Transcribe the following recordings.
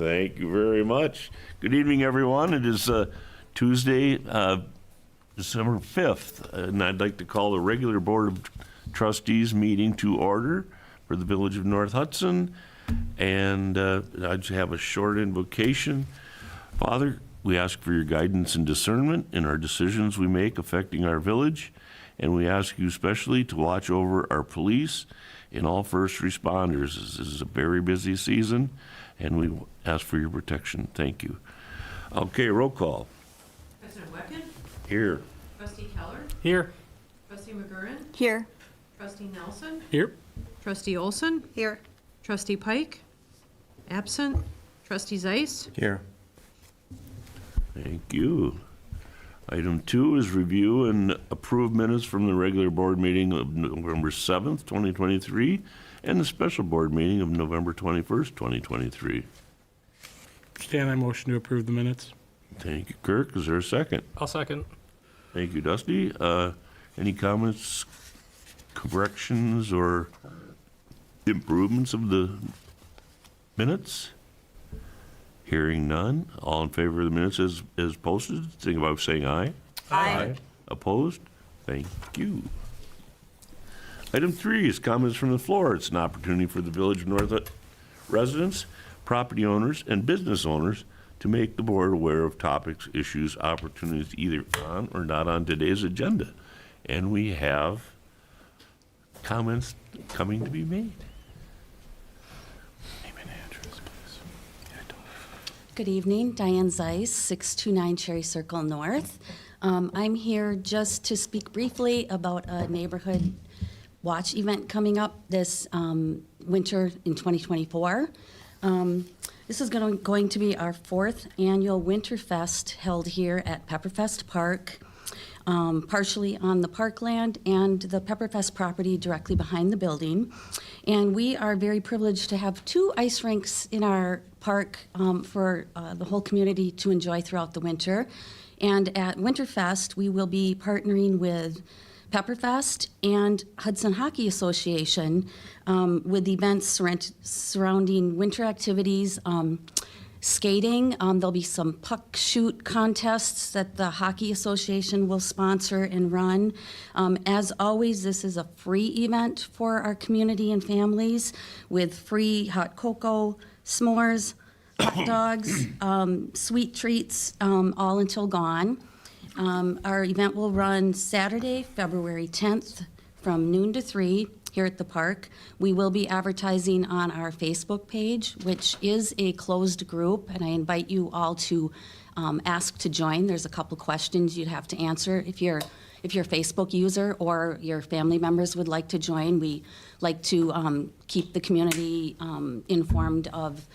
Thank you very much. Good evening, everyone. It is Tuesday, December 5th, and I'd like to call the regular Board of Trustees meeting to order for the Village of North Hudson. And I'd have a short invocation. Father, we ask for your guidance and discernment in our decisions we make affecting our village, and we ask you especially to watch over our police and all first responders. This is a very busy season, and we ask for your protection. Thank you. Okay, roll call. President Wecken? Here. Trustee Keller? Here. Trustee McGurran? Here. Trustee Nelson? Here. Trustee Olson? Here. Trustee Pike? Absent. Trustee Zeiss? Here. Thank you. Item 2 is review and approve minutes from the regular board meeting of November 7th, 2023, and the special board meeting of November 21st, 2023. Stan, I motion to approve the minutes. Thank you, Kirk. Is there a second? I'll second. Thank you, Dusty. Any comments, corrections, or improvements of the minutes? Hearing none. All in favor of the minutes as posted, think about saying aye. Aye. Opposed? Thank you. Item 3 is comments from the floor. It's an opportunity for the Village of North residents, property owners, and business owners to make the board aware of topics, issues, opportunities either on or not on today's agenda. And we have comments coming to be made. Name and address, please. Good evening, Diane Zeiss, 629 Cherry Circle North. I'm here just to speak briefly about a neighborhood watch event coming up this winter in 2024. This is going to be our 4th annual Winterfest held here at Pepperfest Park, partially on the parkland and the Pepperfest property directly behind the building. And we are very privileged to have 2 ice rinks in our park for the whole community to enjoy throughout the winter. And at Winterfest, we will be partnering with Pepperfest and Hudson Hockey Association with events surrounding winter activities, skating. There'll be some puck shoot contests that the Hockey Association will sponsor and run. As always, this is a free event for our community and families with free hot cocoa, s'mores, hot dogs, sweet treats, all until gone. Our event will run Saturday, February 10th from noon to 3 here at the park. We will be advertising on our Facebook page, which is a closed group, and I invite you all to ask to join. There's a couple questions you'd have to answer if you're a Facebook user or your family members would like to join. We like to keep the community informed of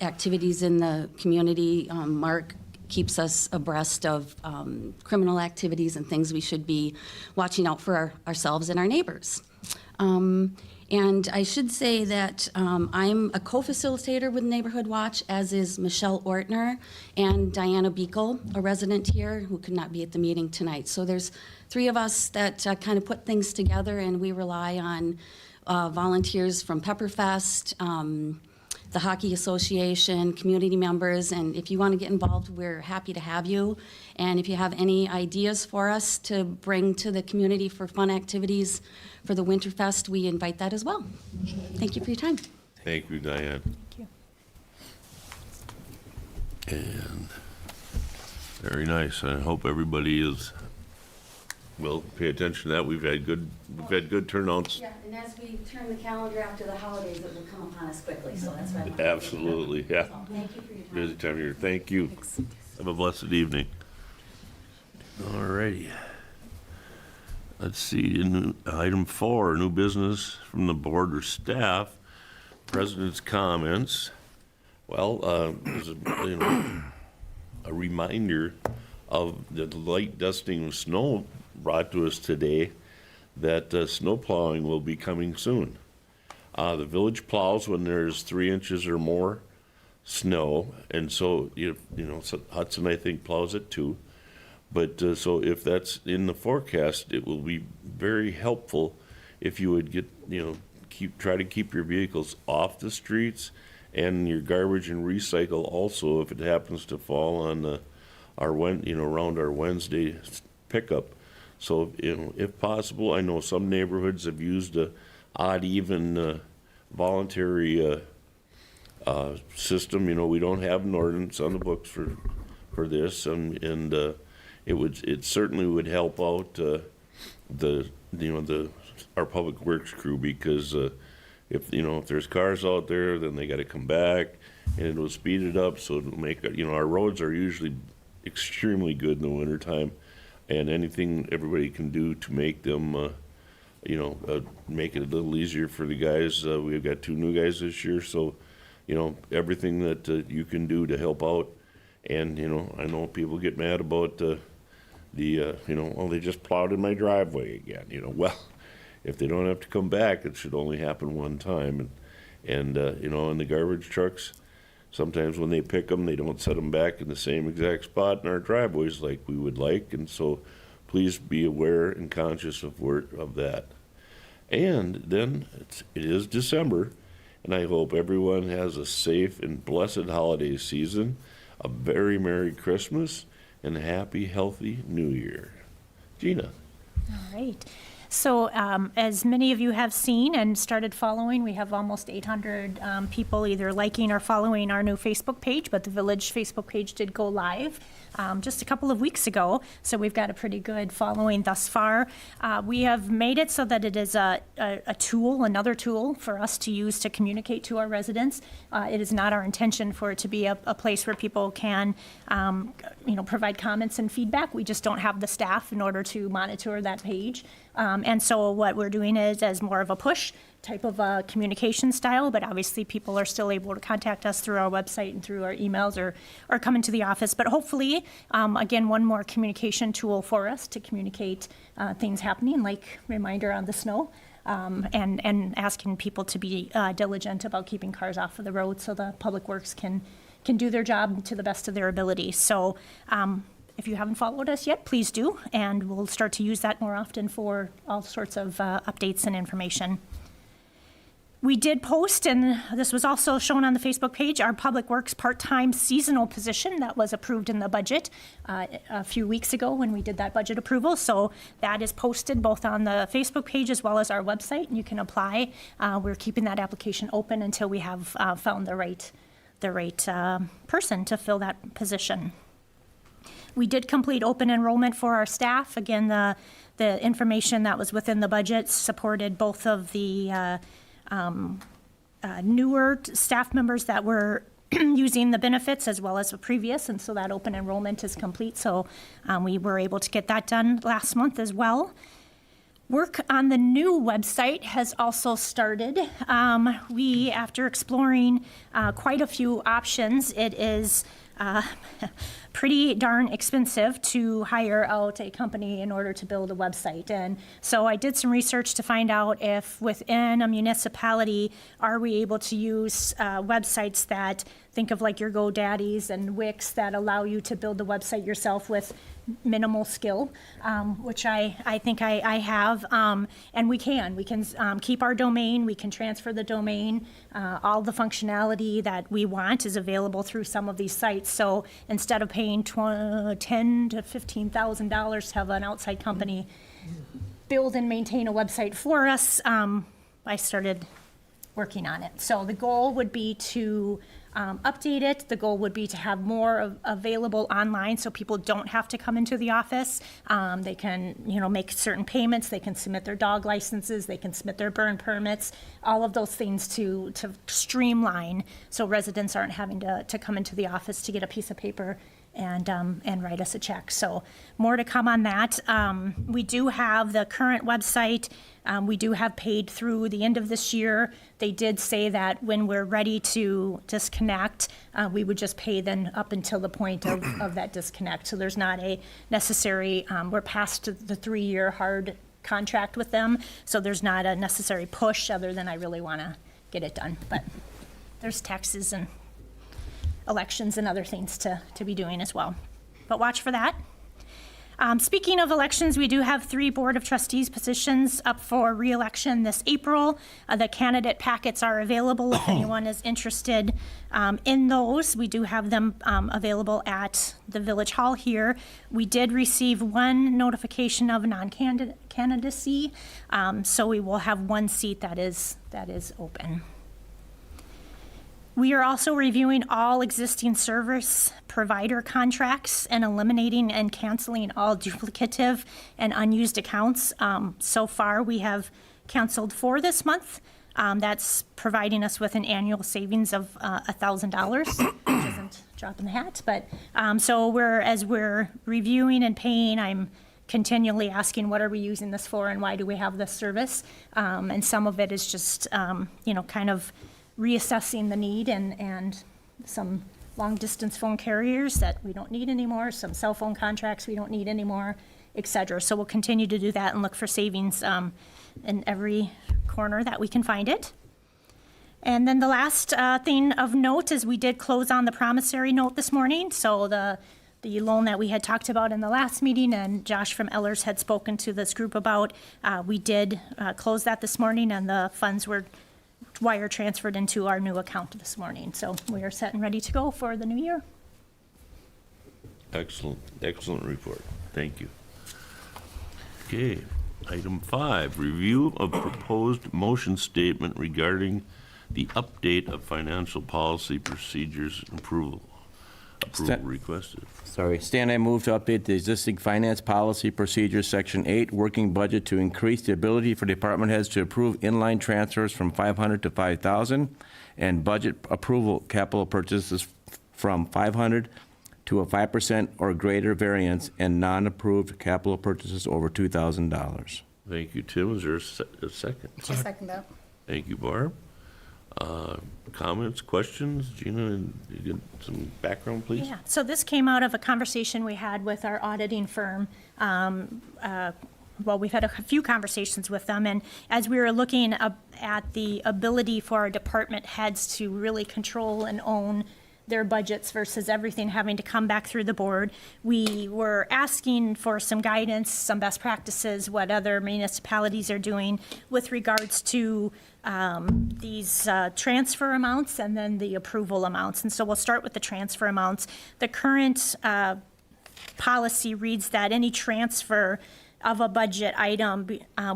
activities in the community. Mark keeps us abreast of criminal activities and things we should be watching out for ourselves and our neighbors. And I should say that I'm a co-facilitator with Neighborhood Watch, as is Michelle Ortner and Diana Beekle, a resident here who could not be at the meeting tonight. So there's 3 of us that kind of put things together, and we rely on volunteers from Pepperfest, the Hockey Association, community members, and if you want to get involved, we're happy to have you. And if you have any ideas for us to bring to the community for fun activities for the Winterfest, we invite that as well. Thank you for your time. Thank you, Diane. Thank you. And very nice. I hope everybody will pay attention to that. We've had good turnouts. Yeah, and as we turn the calendar after the holidays, it will come upon us quickly, so that's why. Absolutely, yeah. So, thank you for your time. Busy time of year. Thank you. Thanks. Have a blessed evening. All righty. Let's see, item 4, new business from the board or staff, president's comments. Well, there's a reminder of the light dusting of snow brought to us today that snow plowing will be coming soon. The village plows when there's 3 inches or more snow, and so so Hudson, I think, plows it too. But so if that's in the forecast, it will be very helpful if you would get try to keep your vehicles off the streets and your garbage and recycle also, if it happens to fall on around our Wednesday pickup. So, if possible, I know some neighborhoods have used a odd even voluntary system. We don't have an ordinance on the books for this, and it certainly would help out our public works crew, because if there's cars out there, then they got to come back, and it'll speed it up. So it'll make our roads are usually extremely good in the wintertime, and anything everybody can do to make them make it a little easier for the guys. We've got 2 new guys this year, so everything that you can do to help out. And I know people get mad about they just plowed in my driveway again. Well, if they don't have to come back, it should only happen one time. And and the garbage trucks, sometimes when they pick them, they don't set them back in the same exact spot in our driveways like we would like. And so please be aware and conscious of that. And then it is December, and I hope everyone has a safe and blessed holiday season, a very Merry Christmas, and a happy, healthy New Year. Gina. All right. So as many of you have seen and started following, we have almost 800 people either liking or following our new Facebook page, but the Village Facebook page did go live just a couple of weeks ago, so we've got a pretty good following thus far. We have made it so that it is a tool, another tool for us to use to communicate to our residents. It is not our intention for it to be a place where people can provide comments and feedback. We just don't have the staff in order to monitor that page. And so what we're doing is as more of a push type of a communication style, but obviously people are still able to contact us through our website and through our emails or come into the office. But hopefully, again, one more communication tool for us to communicate things happening, like reminder on the snow, and asking people to be diligent about keeping cars off of the road so the public works can do their job to the best of their ability. So if you haven't followed us yet, please do, and we'll start to use that more often for all sorts of updates and information. We did post, and this was also shown on the Facebook page, our Public Works part-time seasonal position that was approved in the budget a few weeks ago when we did that budget approval. So that is posted both on the Facebook page as well as our website, and you can apply. We're keeping that application open until we have found the right person to fill that position. We did complete open enrollment for our staff. Again, the information that was within the budget supported both of the newer staff members that were using the benefits as well as the previous, and so that open enrollment is complete. So we were able to get that done last month as well. Work on the new website has also started. We, after exploring quite a few options, it is pretty darn expensive to hire out a company in order to build a website. And so I did some research to find out if within a municipality, are we able to use websites that think of like your GoDaddies and Wix that allow you to build the website yourself with minimal skill, which I think I have, and we can keep our domain, we can transfer the domain, all the functionality that we want is available through some of these sites. So instead of paying $10,000 to $15,000 to have an outside company build and maintain a website for us, I started working on it. So the goal would be to update it. The goal would be to have more available online so people don't have to come into the office. They can, make certain payments. They can submit their dog licenses. They can submit their burn permits. All of those things to streamline so residents aren't having to come into the office to get a piece of paper and write us a check. So more to come on that. We do have the current website. We do have paid through the end of this year. They did say that when we're ready to disconnect, we would just pay then up until the point of that disconnect. So there's not a necessary, we're past the 3-year hard contract with them, so there's not a necessary push other than I really want to get it done. But there's taxes and elections and other things to be doing as well. But watch for that. Speaking of elections, we do have 3 Board of Trustees positions up for reelection this April. The candidate packets are available if anyone is interested in those. We do have them available at the Village Hall here. We did receive 1 notification of non-candidacy, so we will have 1 seat that is open. We are also reviewing all existing service provider contracts and eliminating and canceling all duplicative and unused accounts. So far, we have canceled 4 this month. That's providing us with an annual savings of $1,000, which isn't a drop in the hat. But so as we're reviewing and paying, I'm continually asking, what are we using this for and why do we have this service? And some of it is just, kind of reassessing the need and some long-distance phone carriers that we don't need anymore, some cell phone contracts we don't need anymore, et cetera. So we'll continue to do that and look for savings in every corner that we can find it. And then the last thing of note is we did close on the promissory note this morning. So the loan that we had talked about in the last meeting and Josh from Ellers had spoken to this group about, we did close that this morning and the funds were wire transferred into our new account this morning. So we are set and ready to go for the new year. Excellent report. Thank you. Okay, item 5, review of proposed motion statement regarding the update of financial policy procedures approval requested. Stan, I move to update the existing finance policy procedures, Section 8, working budget to increase the ability for department heads to approve inline transfers from 500 to 5,000, and budget approval capital purchases from 500 to a 5% or greater variance, and non-approved capital purchases over $2,000. Thank you, Tim. Is there a second? I second that. Thank you, Barb. Comments, questions? Gina, you get some background, please? Yeah, so this came out of a conversation we had with our auditing firm. Well, we've had a few conversations with them, and as we were looking at the ability for our department heads to really control and own their budgets versus everything having to come back through the board, we were asking for some guidance, some best practices, what other municipalities are doing with regards to these transfer amounts and then the approval amounts. And so we'll start with the transfer amounts. The current policy reads that any transfer of a budget item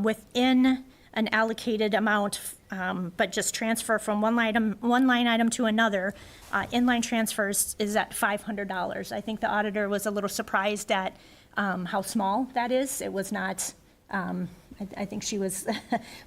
within an allocated amount, but just transfer from one line item to another, inline transfers is at $500. I think the auditor was a little surprised at how small that is. It was not, I think she was,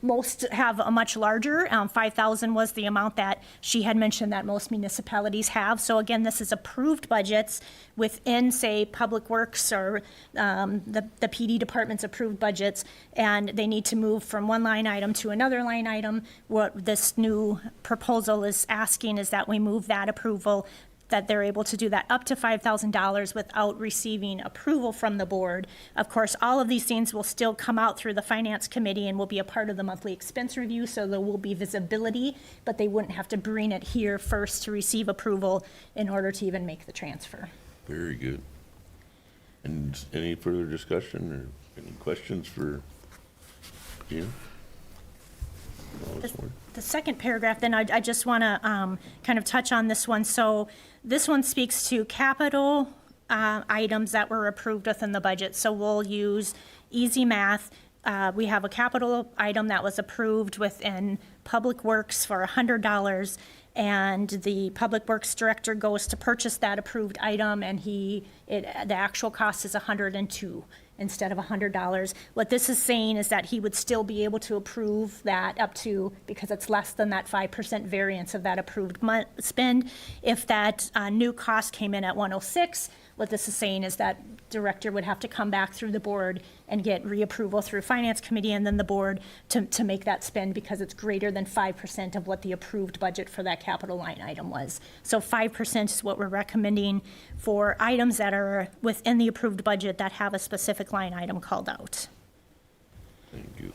most have a much larger, 5,000 was the amount that she had mentioned that most municipalities have. So again, this is approved budgets within, say, Public Works or the PD department's approved budgets, and they need to move from one line item to another line item. What this new proposal is asking is that we move that approval, that they're able to do that up to $5,000 without receiving approval from the board. Of course, all of these things will still come out through the finance committee and will be a part of the monthly expense review, so there will be visibility, but they wouldn't have to bring it here first to receive approval in order to even make the transfer. Very good. And any further discussion or any questions for Gina? The second paragraph, then I just want to kind of touch on this one. So this one speaks to capital items that were approved within the budget. So we'll use easy math. We have a capital item that was approved within Public Works for $100, and the Public Works Director goes to purchase that approved item, and the actual cost is $102 instead of $100. What this is saying is that he would still be able to approve that up to, because it's less than that 5% variance of that approved spend. If that new cost came in at 106, what this is saying is that director would have to come back through the board and get reapproval through finance committee and then the board to make that spend, because it's greater than 5% of what the approved budget for that capital line item was. So 5% is what we're recommending for items that are within the approved budget that have a specific line item called out. Thank you.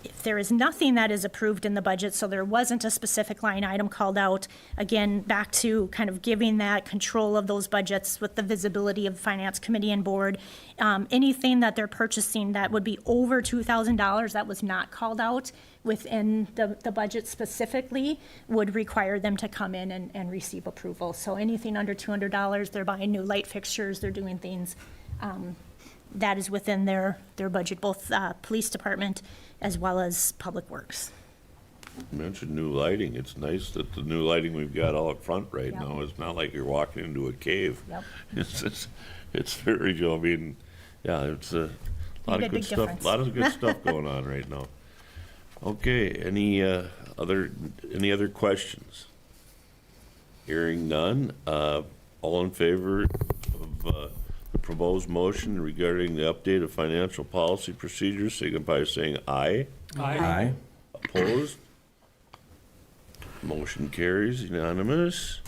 If there is nothing that is approved in the budget, so there wasn't a specific line item called out, again, back to kind of giving that control of those budgets with the visibility of Finance Committee and Board. Anything that they're purchasing that would be over $2,000 that was not called out within the budget specifically would require them to come in and receive approval. So anything under $200, they're buying new light fixtures, they're doing things that is within their budget, both police department as well as Public Works. You mentioned new lighting. It's nice that the new lighting we've got all up front right Yep. now, it's not like you're walking into a cave. Yep. It's very, I mean, yeah, it's a lot Made a of good big stuff, difference. lot of good stuff going on right now. Okay, any other questions? Hearing none, all in favor of the proposed motion regarding the update of financial policy procedures, signify by saying aye. Aye. Opposed? Motion carries unanimous.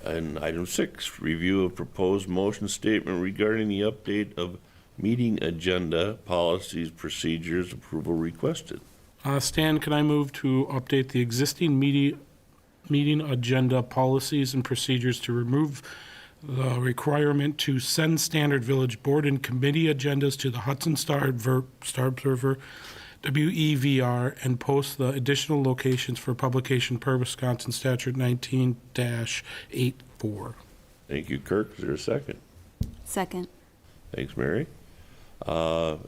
And item 6, review of proposed motion statement regarding the update of meeting agenda, policies, procedures, approval requested. Stan, can I move to update the existing meeting agenda policies and procedures to remove the requirement to send standard village board and committee agendas to the Hudson Star Observer, WEVR, and post the additional locations for publication per Wisconsin Statute 19-84. Thank you, Kirk. Is there a second? Second. Thanks, Mary.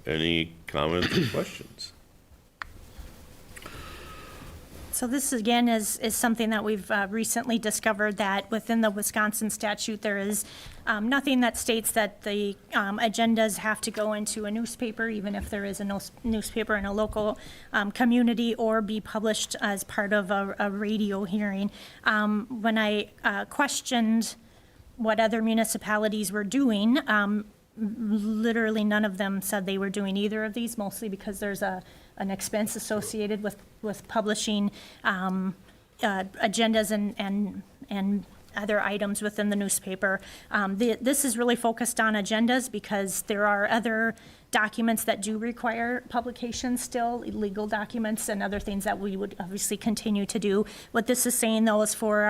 Any comments or questions? So this, again, is something that we've recently discovered, that within the Wisconsin statute, there is nothing that states that the agendas have to go into a newspaper, even if there is a newspaper in a local community, or be published as part of a radio hearing. When I questioned what other municipalities were doing, literally none of them said they were doing either of these, mostly because there's an expense associated with publishing agendas and other items within the newspaper. This is really focused on agendas because there are other documents that do require publication still, legal documents and other things that we would obviously continue to do. What this is saying, though, is for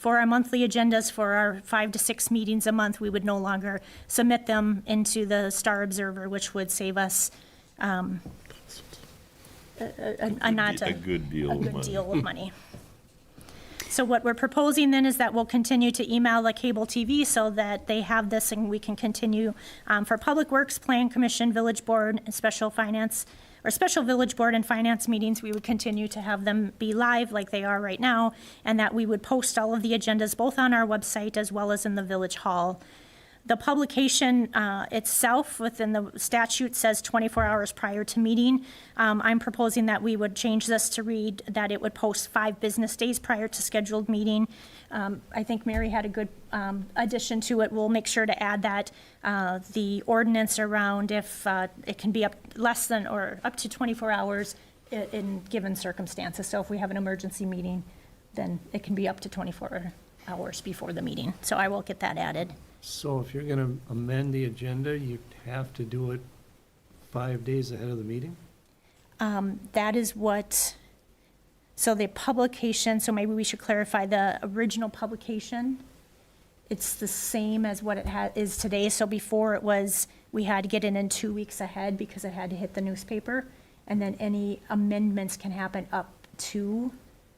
our monthly agendas, for our 5 to 6 meetings a month, we would no longer submit them into the Star Observer, which would save us A good deal of money. of money. So what we're proposing then is that we'll continue to email the cable TV so that they have this and we can continue for Public Works, Plan Commission, Village Board, and Special Finance, or Special Village Board and Finance meetings. We would continue to have them be live like they are right now, and that we would post all of the agendas both on our website as well as in the Village Hall. The publication itself within the statute says 24 hours prior to meeting. I'm proposing that we would change this to read that it would post 5 business days prior to scheduled meeting. I think Mary had a good addition to it. We'll make sure to add that the ordinance around if it can be less than or up to 24 hours in given circumstances. So if we have an emergency meeting, then it can be up to 24 hours before the meeting. So I will get that added. So if you're gonna amend the agenda, you'd have to do it 5 days ahead of the meeting? That is what, so the publication, so maybe we should clarify the original publication. It's the same as what it is today. So before it was, we had to get it in 2 weeks ahead because it had to hit the newspaper. And then any amendments can happen up to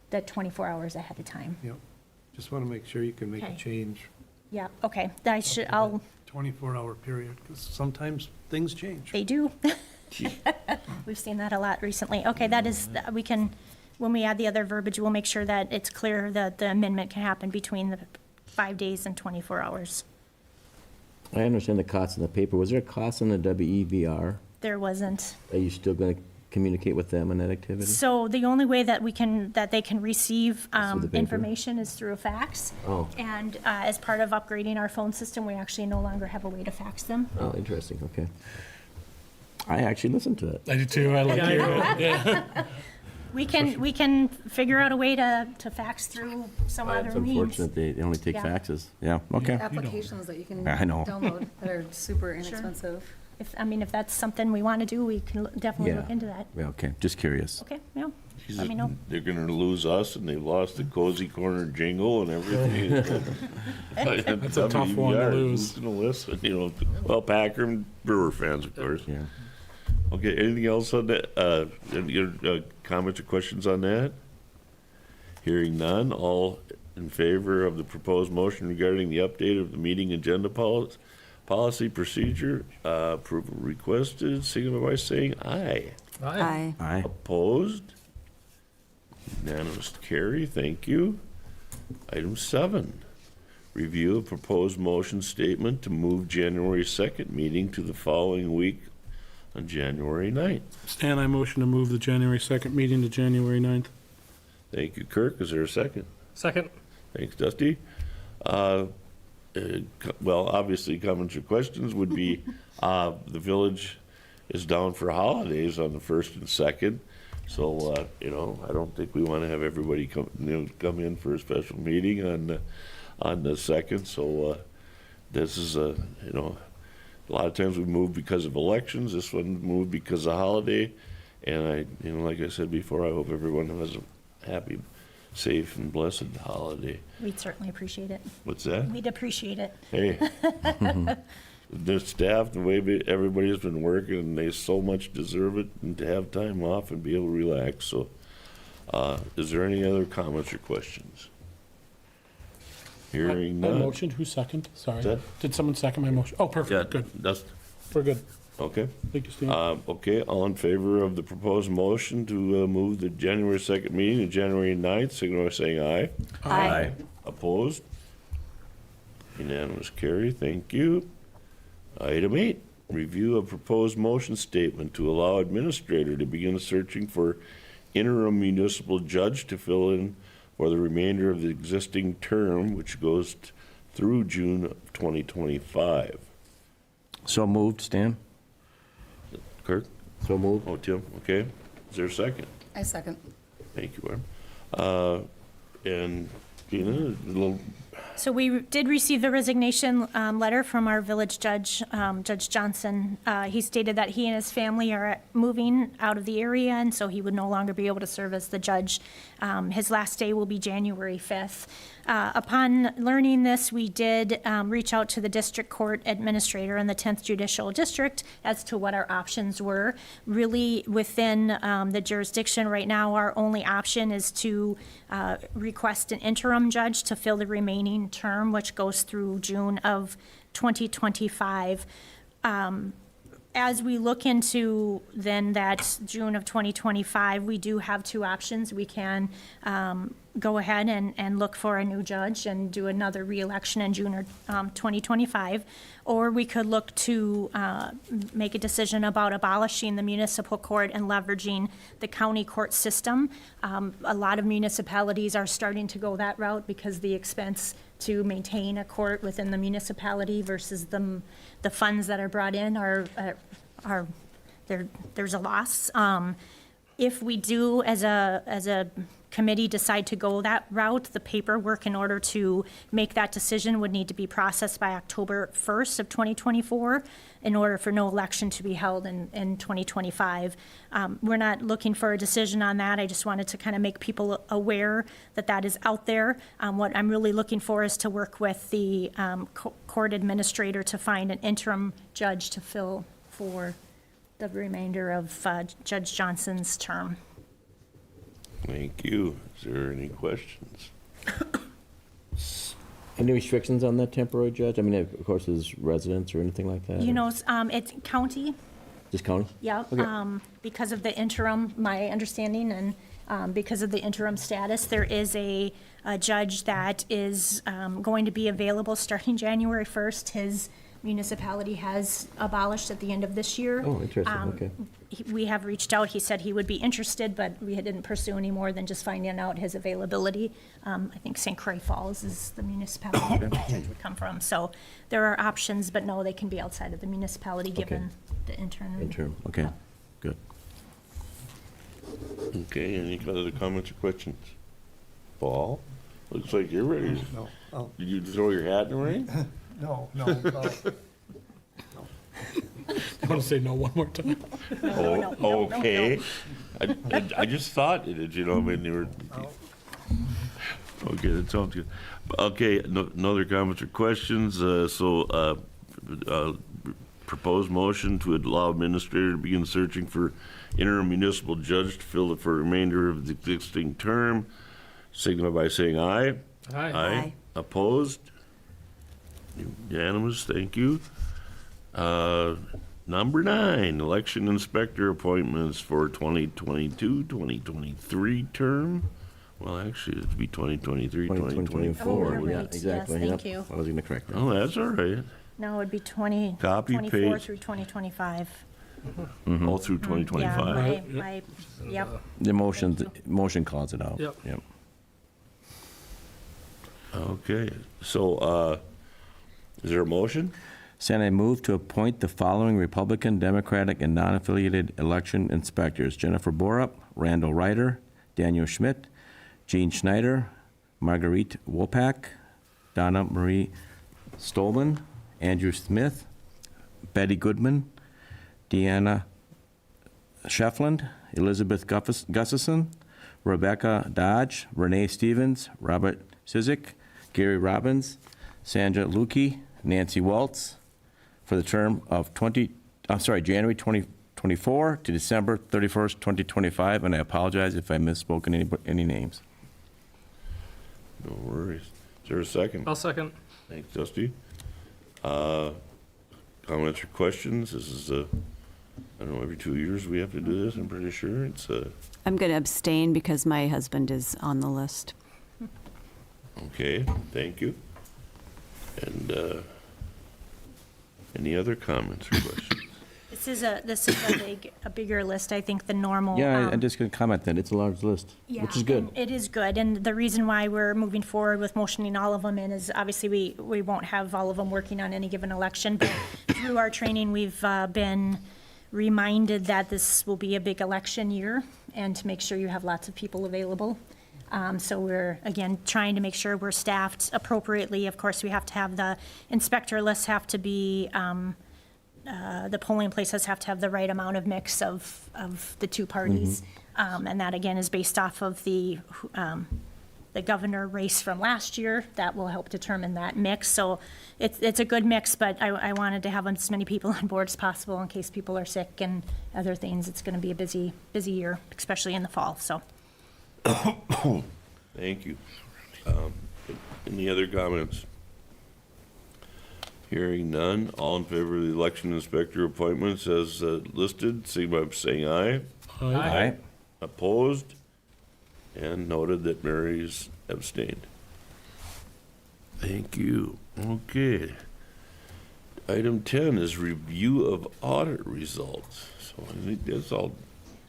that 24 hours ahead of time. Yep. Just wanna make sure you can make a Okay. change. Yeah, okay, I'll, 24-hour period, because sometimes things change. they do. We've seen that a lot recently. Okay, that is, we can, when we add the other verbiage, we'll make sure that it's clear that the amendment can happen between the 5 days and 24 hours. I understand the cost in the paper. Was there a cost in the WEVR? There wasn't. Are you still going to communicate with them on that activity? So the only way that they can receive through the paper? information is through a fax. Oh. And as part of upgrading our phone system, we actually no longer have a way to fax them. Oh, interesting, okay. I actually listened to it. I do too, I like hearing it. Yeah. We can figure out a way to fax through some other It's means. unfortunate they only take Yeah. faxes. Yeah, okay. Applications that you can I know. download that are super inexpensive. if that's something we want to do, we can definitely Yeah. look into that. Yeah, okay, just curious. Okay, yeah, She's let me know. They're gonna lose us, and they've lost the cozy corner jingle and everything. That's a tough one to lose. Who's gonna listen, well, Packer and Brewer fans, of course. Yeah. Okay, anything else on that, any comments or questions on that? Hearing none, all in favor of the proposed motion regarding the update of the meeting agenda policy procedure, approval requested, signify by saying aye. Aye. Aye. Opposed? Unanimous carry, thank you. Item 7, review of proposed motion statement to move January 2nd meeting to the following week on January 9th. Stan, I motion to move the January 2nd meeting to January 9th. Thank you, Kirk. Is there a second? Second. Thanks, Dusty. Well, obviously, comments or questions would be, the village is down for holidays on the 1st and 2nd. So, I don't think we want to have everybody come in for a special meeting on the 2nd. So, this is a lot of times we move because of elections. This one moved because of holiday. And like I said before, I hope everyone has a happy, safe, and blessed holiday. We'd certainly appreciate it. What's that? We'd appreciate it. Hey, the staff, the way everybody's been working, and they so much deserve it, and to have time off and be able to relax. So, is there any other comments or questions? Hearing I none. motioned, who second? Sorry. That- Did someone second my motion? Oh, Yeah, perfect, good. that's, We're good. okay. Thank you, Stan. Okay, all in favor of the proposed motion to move the January 2nd meeting to January 9th, signify by saying aye. Aye. Opposed? Unanimous carry, thank you. Item 8, review of proposed motion statement to allow administrator to begin searching for interim municipal judge to fill in for the remainder of the existing term, which goes through June of 2025. So moved, Stan? Kirk? So moved. Oh, Tim, okay. Is there a second? I second. Thank you, Barb. And Gina, a little, So we did receive the resignation letter from our village judge, Judge Johnson. He stated that he and his family are moving out of the area, and so he would no longer be able to serve as the judge. His last day will be January 5th. Upon learning this, we did reach out to the district court administrator in the 10th Judicial District as to what our options were. Really, within the jurisdiction right now, our only option is to request an interim judge to fill the remaining term, which goes through June of 2025. As we look into then that June of 2025, we do have two options. We can go ahead and look for a new judge and do another reelection in June of 2025. Or we could look to make a decision about abolishing the municipal court and leveraging the county court system. A lot of municipalities are starting to go that route because the expense to maintain a court within the municipality versus the funds that are brought in are there's a loss. If we do, as a committee, decide to go that route, the paperwork in order to make that decision would need to be processed by October 1st of 2024 in order for no election to be held in 2025. We're not looking for a decision on that. I just wanted to kind of make people aware that that is out there. What I'm really looking for is to work with the court administrator to find an interim judge to fill for the remainder of Judge Johnson's term. thank you. Is there any questions? Any restrictions on that temporary judge? I mean, of course, is residents or anything like that? You know, it's county, Just county? yeah, Okay. because of the interim, my understanding, and because of the interim status, there is a judge that is going to be available starting January 1st. His municipality has abolished at the end of this year. Oh, interesting, okay. We have reached out, he said he would be interested, but we didn't pursue any more than just finding out his availability. I think St. Croix Falls is the municipality that the judge would come from. So there are options, but no, they can be outside of the municipality given the interim. Interim, okay, good. Okay, any other comments or questions? Paul, looks like you're ready. No, oh, Did you throw your hat in the ring? no. I want to say no one more time. Oh, okay. I just thought it, you know, I mean, they were, okay, that sounds good. Okay, no other comments or questions, proposed motion to allow administrator to begin searching for interim municipal judge to fill it for the remainder of the existing term. Signify by saying aye. Aye. Opposed? Unanimous, thank you. Number 9, election inspector appointments for 2022-2023 term. Well, actually, it'd be 2023, 2024. Oh, you're Yeah, right. Yes, exactly. thank Yep. you. I was going to correct that. Oh, that's all right. No, it'd be Copy, 2024 paste. through 2025. All through 2025. Yeah, yep. The motion calls it out. Yep. Okay, so, is there a motion? Senate, I move to appoint the following Republican, Democratic, and non-affiliated election inspectors: Jennifer Borup, Randall Ryder, Daniel Schmidt, Jean Schneider, Marguerite Wopak, Donna Marie Stolman, Andrew Smith, Betty Goodman, Deanna Sheffland, Elizabeth Gustafson, Rebecca Dodge, Renee Stevens, Robert Sizik, Gary Robbins, Sandra Lukey, Nancy Waltz, for the term of January 2024 to December 31st, 2025, and I apologize if I misspoken any names. No worries. Is there a second? I'll second. Thanks, Dusty. Comments or questions? This is I don't know, every 2 years we have to do this, I'm pretty sure. It's I'm going to abstain because my husband is on the list. okay, thank you. And any other comments or questions? This is a bigger list, I think, than normal. Yeah, I'm just going to comment that it's a large list, which is good. And it is good, and the reason why we're moving forward with motioning all of them in is obviously we won't have all of them working on any given election, but through our training, we've been reminded that this will be a big election year, and to make sure you have lots of people available. So we're, again, trying to make sure we're staffed appropriately. Of course, we have to have the inspector lists have to be, the polling places have to have the right amount of mix of the two parties. And that, again, is based off of the governor race from last year. That will help determine that mix. So it's a good mix, but I wanted to have as many people on board as possible in case people are sick and other things. It's going to be a busy year, especially in the fall, so. Thank you. Any other comments? Hearing none, all in favor of the election inspector appointments as listed, signify by saying aye. Aye. Opposed? And noted that Mary's abstained. Thank you. Okay. Item 10 is review of audit results. So I think that's all.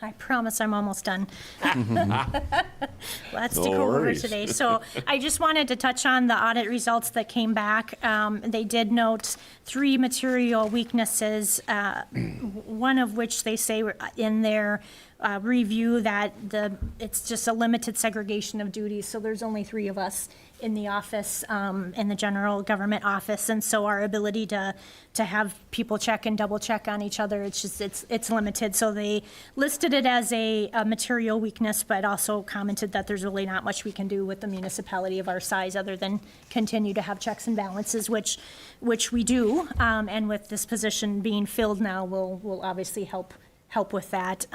I promise I'm almost done. Lots to No go over worries. today. So I just wanted to touch on the audit results that came back. They did note 3 material weaknesses, one of which they say were in their review that it's just a limited segregation of duties. So there's only 3 of us in the office, in the general government office, and so our ability to have people check and double check on each other, it's limited. So they listed it as a material weakness, but also commented that there's really not much we can do with the municipality of our size other than continue to have checks and balances, which we do, and with this position being filled now, will obviously help with that.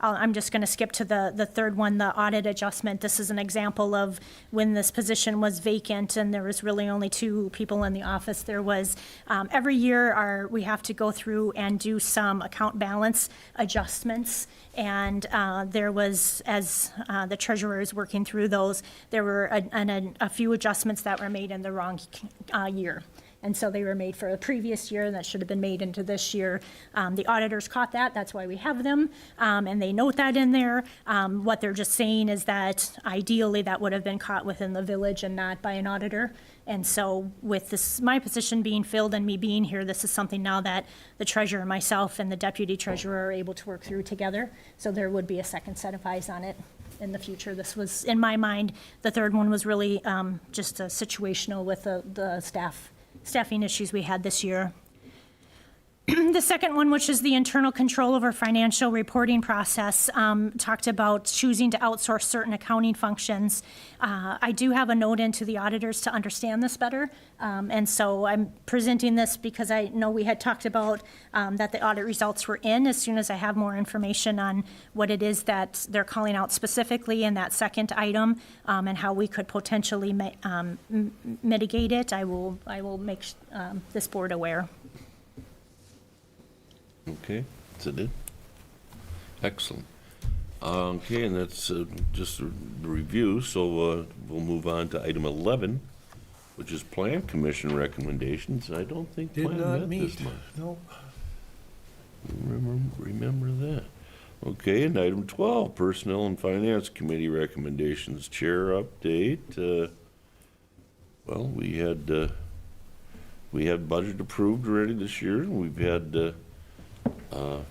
I'm just going to skip to the third one, the audit adjustment. This is an example of when this position was vacant and there was really only 2 people in the office. There was, every year we have to go through and do some account balance adjustments. And there was, as the treasurer is working through those, there were a few adjustments that were made in the wrong year. And so they were made for a previous year, and that should have been made into this year. The auditors caught that, that's why we have them, and they note that in there. What they're just saying is that ideally that would have been caught within the village and not by an auditor. And so with this, my position being filled and me being here, this is something now that the treasurer, myself, and the deputy treasurer are able to work through together. So there would be a second set of eyes on it in the future. This was, in my mind, the third one was really just a situational with the staffing issues we had this year. The second one, which is the internal control over financial reporting process, talked about choosing to outsource certain accounting functions. I do have a note into the auditors to understand this better, and so I'm presenting this because I know we had talked about that the audit results were in. As soon as I have more information on what it is that they're calling out specifically in that second item, and how we could potentially mitigate it, I will make this board aware. Okay, that's it. Excellent. Okay, and that's just a review, so we'll move on to item 11, which is Plan Commission recommendations. I don't think Did Plan not met meet. this month. Nope. Remember that. Okay, and item 12, Personnel and Finance Committee recommendations. Chair update. Well, we had budget approved already this year, and we've had a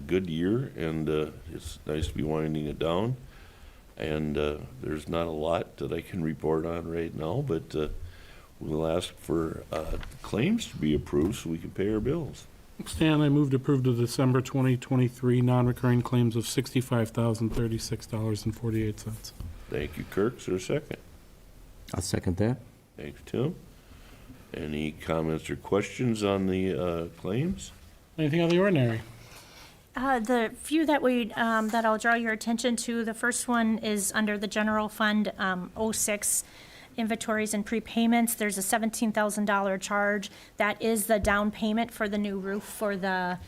good year, and it's nice to be winding it down. And there's not a lot that I can report on right now, but we'll ask for claims to be approved so we can pay our bills. Stan, I move to approve the December 2023 non-recurring claims of $65,036.48. Thank you, Kirk. Is there a second? I'll second that. Thanks, Tim. Any comments or questions on the claims? Anything out of the ordinary? The few that that I'll draw your attention to, the first one is under the general fund, 06, inventories and prepayments. There's a $17,000 charge. That is the down payment for the new roof for the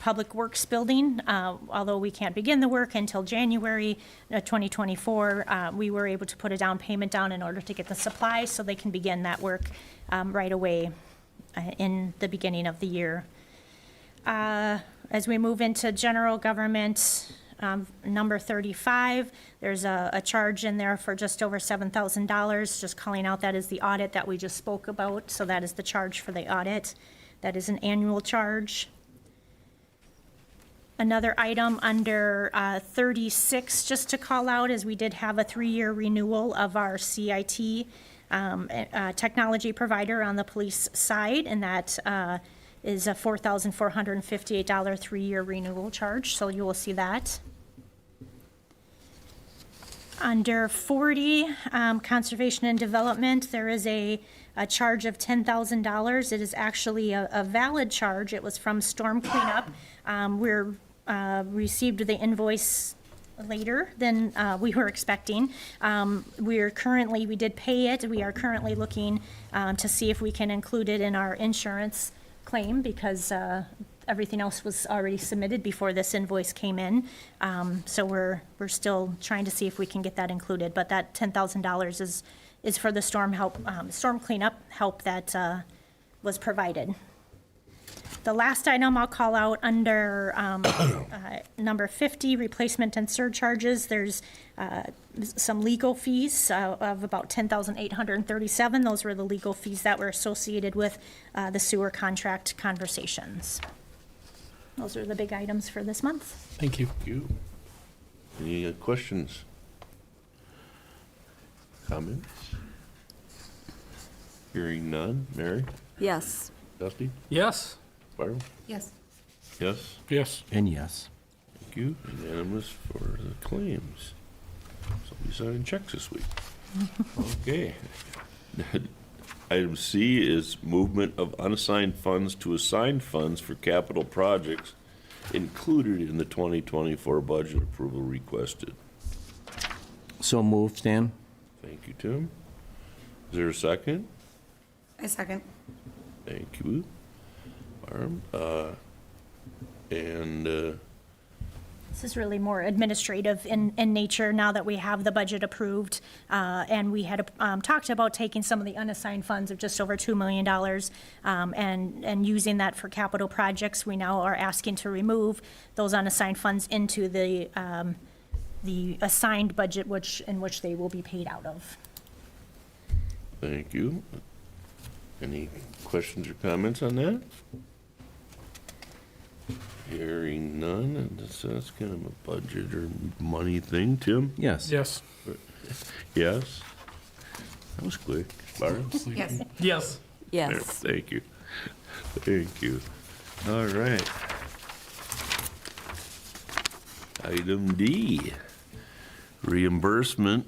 Public Works building. Although we can't begin the work until January 2024, we were able to put a down payment down in order to get the supplies so they can begin that work right away in the beginning of the year. As we move into general government, number 35, there's a charge in there for just over $7,000, just calling out that is the audit that we just spoke about, so that is the charge for the audit. That is an annual charge. Another item under 36, just to call out, is we did have a 3-year renewal of our CIT technology provider on the police side, and that is a $4,458 3-year renewal charge, so you will see that. Under 40, Conservation and Development, there is a charge of $10,000. It is actually a valid charge. It was from storm cleanup. We're received the invoice later than we were expecting. We did pay it. We are currently looking to see if we can include it in our insurance claim because everything else was already submitted before this invoice came in. So we're still trying to see if we can get that included. But that $10,000 is for the storm cleanup help that was provided. The last item I'll call out under number 50, replacement and surcharges. There's some legal fees of about $10,837. Those were the legal fees that were associated with the sewer contract conversations. Those are the big items for this month. Thank you. Thank you. Any questions? Comments? Hearing none. Mary? Yes. Dusty? Yes. Barb? Yes. Yes? Yes. And yes. Thank you. Unanimous for the claims. So we signing checks this week. Okay. Item C is movement of unassigned funds to assigned funds for capital projects included in the 2024 budget approval requested. So moved, Stan. Thank you, Tim. Is there a second? I second. Thank you, Barb. This is really more administrative in nature now that we have the budget approved. And we had talked about taking some of the unassigned funds of just over $2 million and using that for capital projects. We now are asking to remove those unassigned funds into the assigned budget in which they will be paid out of. Thank you. Any questions or comments on that? Hearing none, and that's kind of a budget or money thing. Tim? Yes. Yes. Yes? That was quick. Barb? Yes. Yes. Yes. Thank you. Thank you. All right. Item D, reimbursement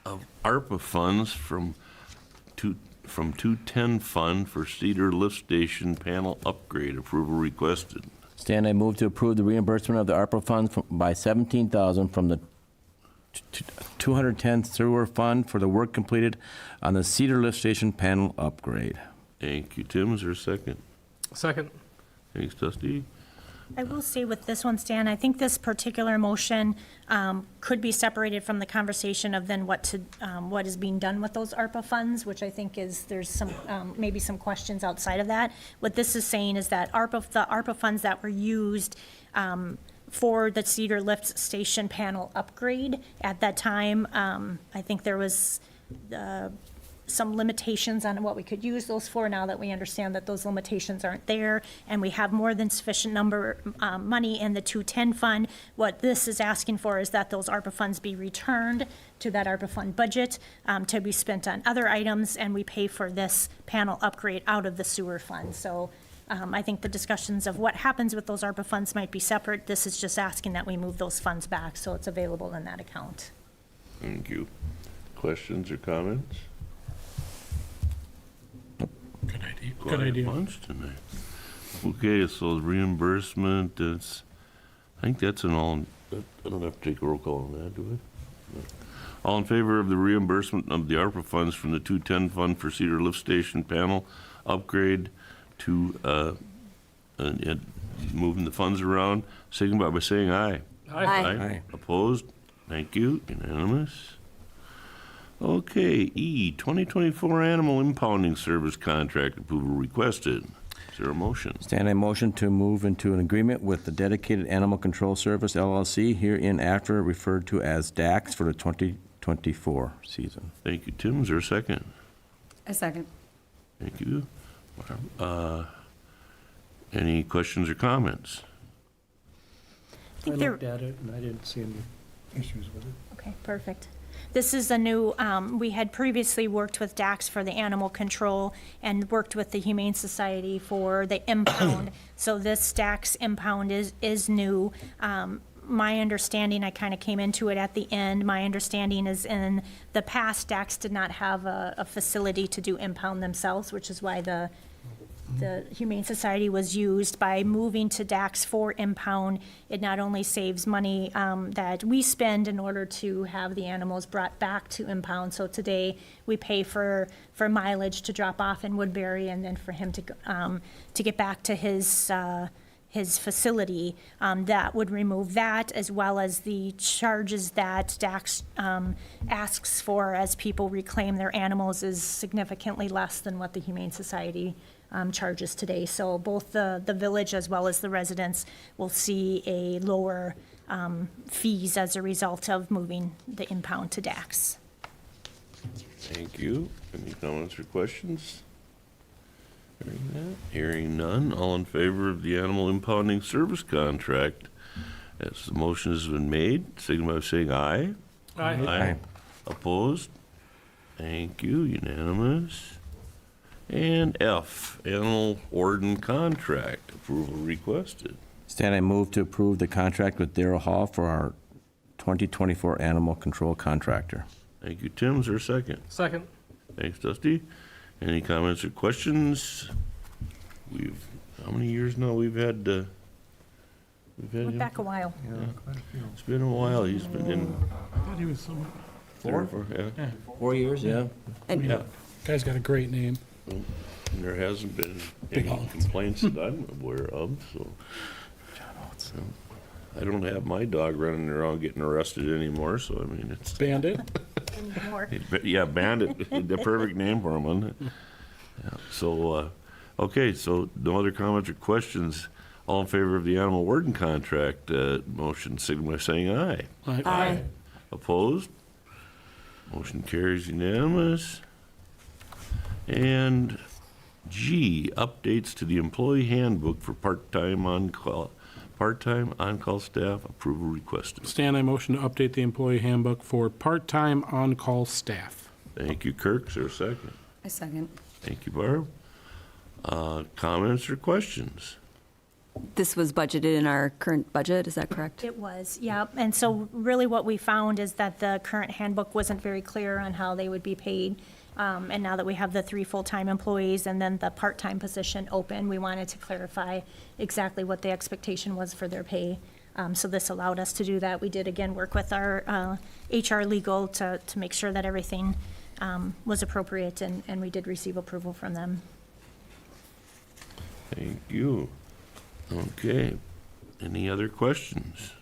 of ARPA funds from 210 fund for Cedar Lift Station panel upgrade. Approval requested. Stan, I move to approve the reimbursement of the ARPA funds by $17,000 from the 210 sewer fund for the work completed on the Cedar Lift Station panel upgrade. Thank you, Tim. Is there a second? Second. Thanks, Dusty. I will say with this one, Stan, I think this particular motion could be separated from the conversation of then what is being done with those ARPA funds, which I think there's some, maybe some questions outside of that. What this is saying is that the ARPA funds that were used for the Cedar Lift Station panel upgrade, at that time, I think there was some limitations on what we could use those for. Now that we understand that those limitations aren't there and we have more than sufficient money in the 210 fund, what this is asking for is that those ARPA funds be returned to that ARPA fund budget to be spent on other items, and we pay for this panel upgrade out of the sewer fund. So I think the discussions of what happens with those ARPA funds might be separate. This is just asking that we move those funds back so it's available in that account. Thank you. Questions or comments? Good idea. Good Quiet idea. bunch tonight. Okay, so the reimbursement, I think that's an all, I don't have to take a roll call on that, do I? No. All in favor of the reimbursement of the ARPA funds from the 210 fund for Cedar Lift Station panel upgrade to, moving the funds around, signify by saying aye. Aye. Opposed? Thank you. Unanimous. Okay, E, 2024 Animal Impounding Service Contract approval requested. Is there a motion? Stan, I motion to move into an agreement with the Dedicated Animal Control Service LLC, hereinafter referred to as DAX, for the 2024 season. Thank you, Tim. Is there a second? A second. Thank you. Any questions or comments? I think I there- looked at it and I didn't see any issues with it. Okay, perfect. This is a new, we had previously worked with DAX for the animal control and worked with the Humane Society for the impound. So this DAX impound is new. My understanding, I kind of came into it at the end, my understanding is in the past, DAX did not have a facility to do impound themselves, which is why the Humane Society was used. By moving to DAX for impound, it not only saves money that we spend in order to have the animals brought back to impound. So today, we pay for mileage to drop off in Woodbury and then for him to get back to his facility. That would remove that, as well as the charges that DAX asks for as people reclaim their animals is significantly less than what the Humane Society charges today. So both the village as well as the residents will see a lower fees as a result of moving the impound to DAX. Thank you. Any comments or questions? Hearing none, all in favor of the animal impounding service contract, as the motion has been made, signify by saying aye. Aye. Opposed? Thank you, unanimous. And F, animal warden contract, approval requested. Stan, I move to approve the contract with Darrell Hall for our 2024 animal control contractor. Thank you, Tim. Is there a second? Second. Thanks, Dusty. Any comments or questions? How many years now we've had Went him? back a while. Yeah, quite a few. It's been a while. He's been in. I thought he was some, Yeah. 4 years, yeah. Yeah. guy's got a great name. And there hasn't been Big any Hollins. complaints that I'm aware of, so. I don't have my dog running around getting arrested anymore, so I mean, it's, Bandit. Anymore. yeah, Bandit, the perfect name for him, wasn't it? Yeah, so, okay, so no other comments or questions. All in favor of the animal warden contract, motion, signify by saying aye. Aye. Opposed? Motion carries unanimous. And G, updates to the employee handbook for part-time on-call staff, approval requested. Stan, I motion to update the employee handbook for part-time on-call staff. Thank you, Kirk. Is there a second? A second. Thank you, Barb. Comments or questions? This was budgeted in our current budget, is that correct? It was, yeah. And so really what we found is that the current handbook wasn't very clear on how they would be paid. And now that we have the 3 full-time employees and then the part-time position open, we wanted to clarify exactly what the expectation was for their pay. So this allowed us to do that. We did, again, work with our HR legal to make sure that everything was appropriate, and we did receive approval from them. Thank you. Okay. Any other questions?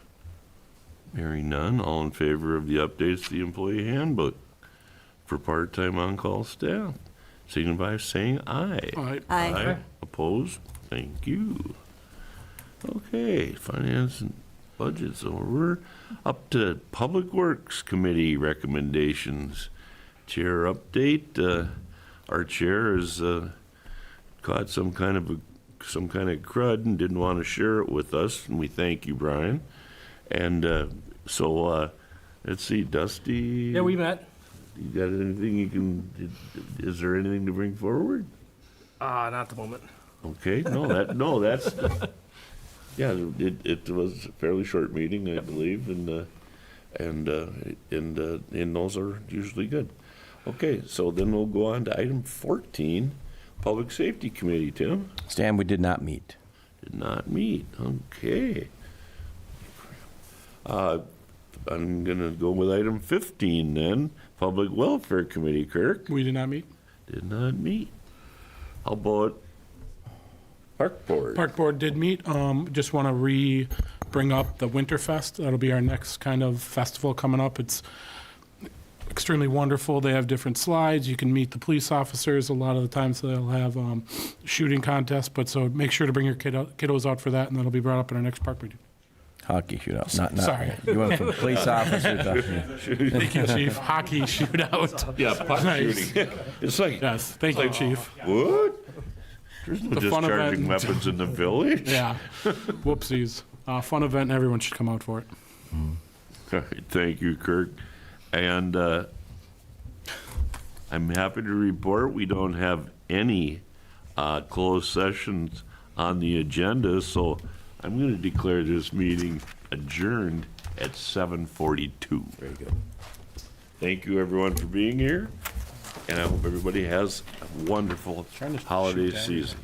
Hearing none, all in favor of the updates to the employee handbook for part-time on-call staff, signify by saying aye. Aye. Opposed? Thank you. Okay, finance and budget's over. Up to Public Works Committee recommendations. Chair update. Our chair has caught some kind of crud and didn't want to share it with us, and we thank you, Brian. And so let's see, Dusty. Yeah, we met. You got anything you can? Is there anything to bring forward? Not at the moment. Okay, that's yeah. It was a fairly short meeting, I believe, and those are usually good. Okay, so then we'll go on to item 14, Public Safety Committee. Tim? Stan, we did not meet. Did not meet. Okay. I'm gonna go with item 15 then, Public Welfare Committee. Kirk? We did not meet. Did not meet. How about Park Board? Park Board did meet. Just want to bring up the Winterfest. That'll be our next kind of festival coming up. It's extremely wonderful. They have different slides. You can meet the police officers. A lot of the times they'll have shooting contests. But so make sure to bring your kiddos out for that, and that'll be brought up in our next park meeting. Hockey shootout, not. Sorry. You went from police officer to. Thank you, Chief. Hockey shootout. Yeah, puck Nice. shooting. It's like, Yes, thank you, Chief. what? There's no The fun discharging event. weapons in the village? Yeah. Whoopsies. Fun event, and everyone should come out for it. All right, thank you, Kirk. And I'm happy to report we don't have any closed sessions on the agenda, so I'm going to declare this meeting adjourned at 7:42. Very good. Thank you, everyone, for being here, and I hope everybody has a wonderful holiday season.